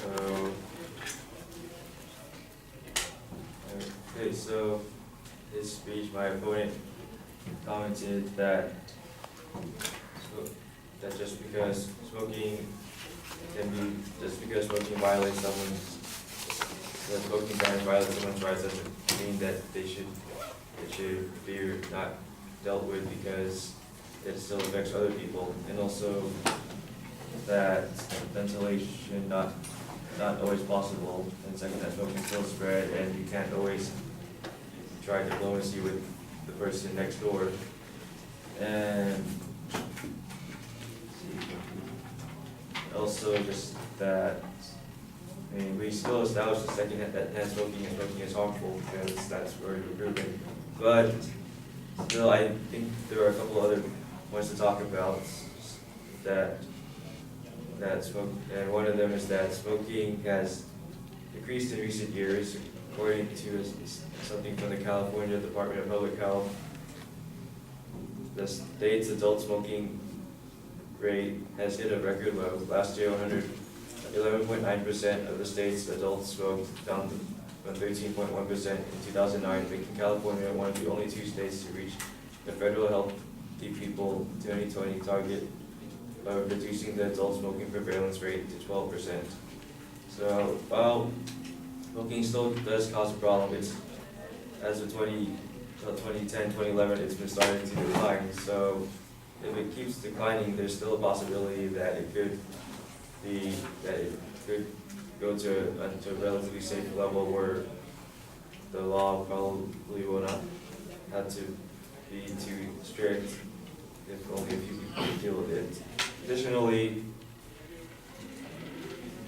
So, okay, so this speech, my opponent commented that just because smoking violates the smoking ban violates someone's rights doesn't mean that it should be not dealt with because it still affects other people, and also that ventilation not always possible, and second, that smoking still spread, and you can't always try diplomacy with the person next door. And also just that, I mean, we still establish the second that smoking is harmful because that's where we're proven. But still, I think there are a couple other points to talk about that smoke, and one of them is that smoking has decreased in recent years, according to something from the California Department of Public Health. The state's adult smoking rate has hit a record low. Last year, 11.9% of the state's adults smoked, down from 13.1% in 2009, making California one of the only two states to reach the federal Healthy People 2020 target of reducing the adult smoking prevalence rate to 12%. So while smoking still does cause a problem, it's, as of 2010, 2011, it's been starting to decline. So if it keeps declining, there's still a possibility that it could go to a relatively safe level where the law probably will not have to be too strict if only a few people deal with it. Additionally,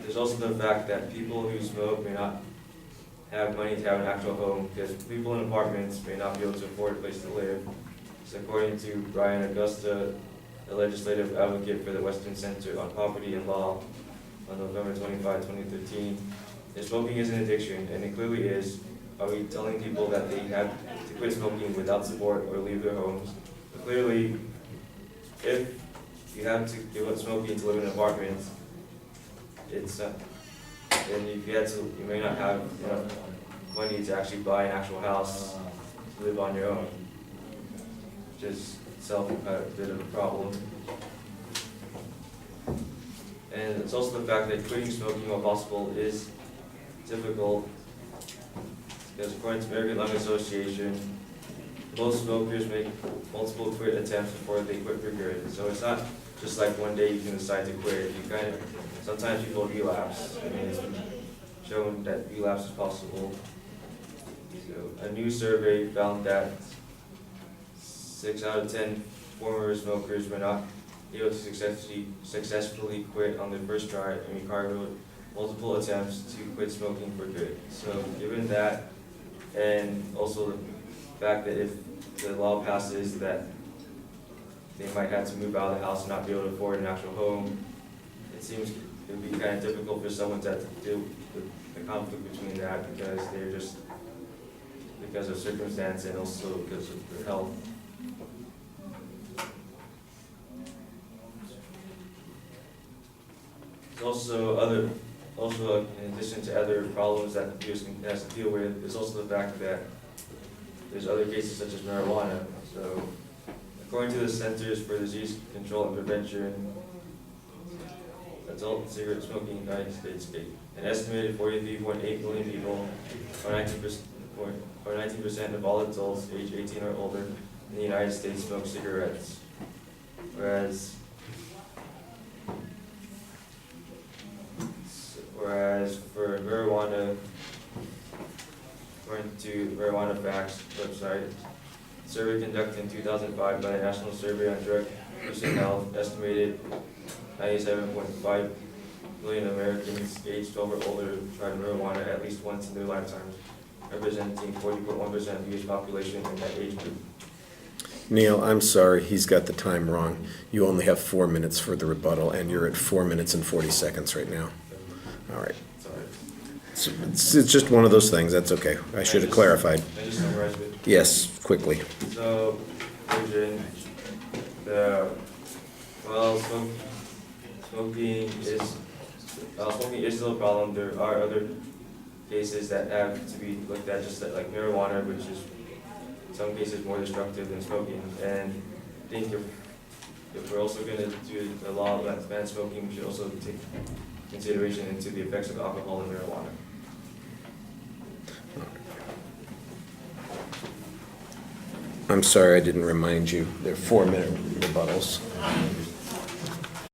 there's also the fact that people who smoke may not have money to have an actual home because people in apartments may not be able to afford a place to live. So according to Brian Augusta, a legislative advocate for the Western Center on Poverty and Law, on November 25, 2013, if smoking is an addiction, and it clearly is, are we telling people that they have to quit smoking without support or leave their homes? But clearly, if you have to give up smoking to live in an apartment, it's then you may not have enough money to actually buy an actual house to live on your own, which is itself a bit of a problem. And it's also the fact that quitting smoking while possible is difficult, because according to American Lung Association, most smokers make multiple quit attempts before they quit for good. So it's not just like one day you can decide to quit. Sometimes people relapse. I mean, it's been shown that relapse is possible. So a new survey found that 6 out of 10 former smokers were not able to successfully quit on their first try and required multiple attempts to quit smoking for good. So given that, and also the fact that if the law passes that they might have to move out of the house and not be able to afford an actual home, it seems it would be kind of difficult for someone to deal with the conflict between that because of circumstance and also because of their health. Also in addition to other problems that the US has to deal with, is also the fact that there's other cases such as marijuana. So according to the Centers for Disease Control and Prevention, adult cigarette smoking in the United States, an estimated 43.8 million people, or 19% of all adults age 18 or older in the United States smoke cigarettes. Whereas for marijuana, according to Marijuana Facts website, a survey conducted in 2005 by the National Survey on Drug Use and Health estimated 97.5 million Americans aged 12 or older tried marijuana at least once in their lifetimes, representing 40.1% of the US population in that age group. Neil, I'm sorry, he's got the time wrong. You only have 4 minutes for the rebuttal, and you're at 4 minutes and 40 seconds right now. All right. Sorry. It's just one of those things. That's okay. I should have clarified. Can I just summarize it? Yes, quickly. So, conclusion, smoking is smoking is still a problem. There are other cases that have to be looked at, just like marijuana, which is in some cases more destructive than smoking. And I think if we're also going to do a law that bans smoking, we should also take consideration into the effects of alcohol and marijuana. I'm sorry I didn't remind you. They're 4-minute rebuttals.